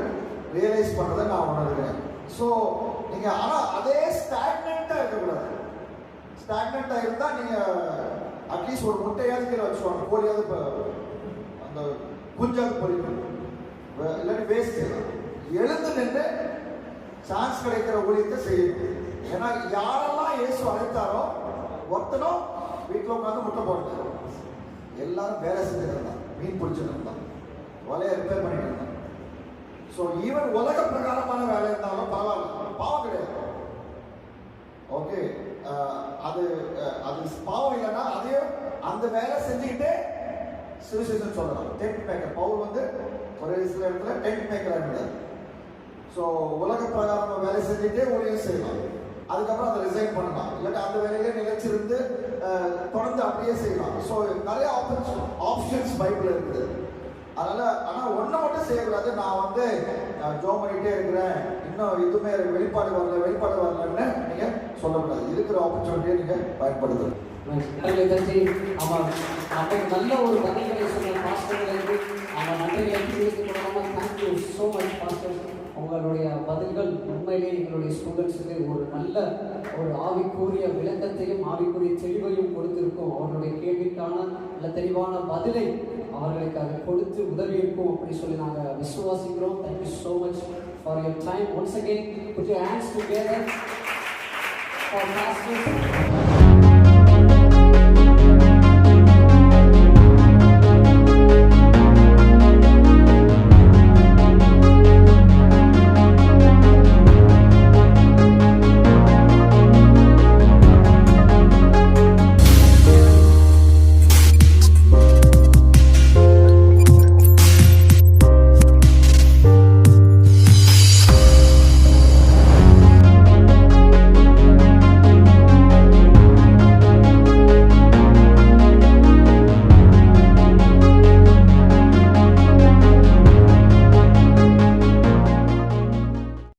ரியலைஸ் பண்ணுறதை நான் உணர்கிறேன். ஸோ நீங்கள் ஆனால் அதே ஸ்டாக்னண்ட்டாக இருக்கக்கூடாது. ஸ்டாக்னண்ட்டாக இருந்தால் நீங்கள் அட்லீஸ்ட் ஒரு முட்டையாவது கீழே வச்சுருவாங்க, கோழியாவது இப்போ அந்த குஞ்சாவது பொறிக்கும், இல்லாட்டி வேஸ்ட் எழுந்து நின்று சான்ஸ் கிடைக்கிற ஊழியத்தை செய்யணும். ஏன்னா யாரெல்லாம் இயேசு அழைத்தாரோ ஒருத்தனும் வீட்டில் உட்காந்து முட்டை போட்டார், எல்லாரும் வேலை செஞ்சுட்டு இருந்தான், மீன் பிடிச்சிட்டு இருந்தான், வலையை ரிப்பேர் பண்ணிட்டு இருந்தான். ஸோ ஈவன் உலக பிரகாரமான வேலை இருந்தாலும் பரவாயில்ல, பாவம் கிடையாது. ஓகே, அது பாவம் இல்லைன்னா அதையும் அந்த வேலை செஞ்சுக்கிட்டே சுவிசேஷம் சொல்லலாம். டென்ட் மேக்கர் பவுல் ஒரு சில இடத்துல டென்ட் மேக்கராக இருந்தார். ஸோ உலக பிரகாரம் வேலை செஞ்சுட்டே ஊழியம் செய்யலாம், அதுக்கப்புறம் அதை ரிசைன் பண்ணலாம், இல்லாட்டி அந்த வேலையிலே நிலைச்சிருந்து தொடர்ந்து அப்படியே செய்யலாம். ஸோ நிறைய ஆப்ஷன்ஸ் பைபிள் இருக்குது. ஆனால் ஒன்றை மட்டும் செய்யக்கூடாது, நான் ஜோ பண்ணிகிட்டே இருக்கிறேன், இன்னும் எதுவுமே வெளிப்பாடு வரலன்னு நீங்கள் சொல்லக்கூடாது. இருக்கிற ஆப்பர்ச்சுனிட்டியை நீங்கள் பயன்படுத்தணும். ஆமாம், நமக்கு நல்ல ஒரு பதில்களை சொன்ன பாஸ்டர்களுக்கு நன்றிகளை தெரிவித்துக் தேங்க்யூ ஸோ மச் பாஸ்டர். உங்களுடைய பதில்கள் உண்மையிலே எங்களுடைய ஸ்டூடெண்ட்ஸுக்கு ஒரு நல்ல ஒரு ஆவிக்குரிய விளக்கத்தையும் ஆவிக்குரிய தெளிவையும் கொடுத்திருக்கும். அவர்களுடைய கேள்விக்கான நல்ல தெளிவான பதிலை அவர்களுக்காக கொடுத்து உதவி இருக்கும் அப்படின்னு சொல்லி நாங்கள் விசுவாசிக்கிறோம். Thank you so much for your time. Once again put your hands together for pastor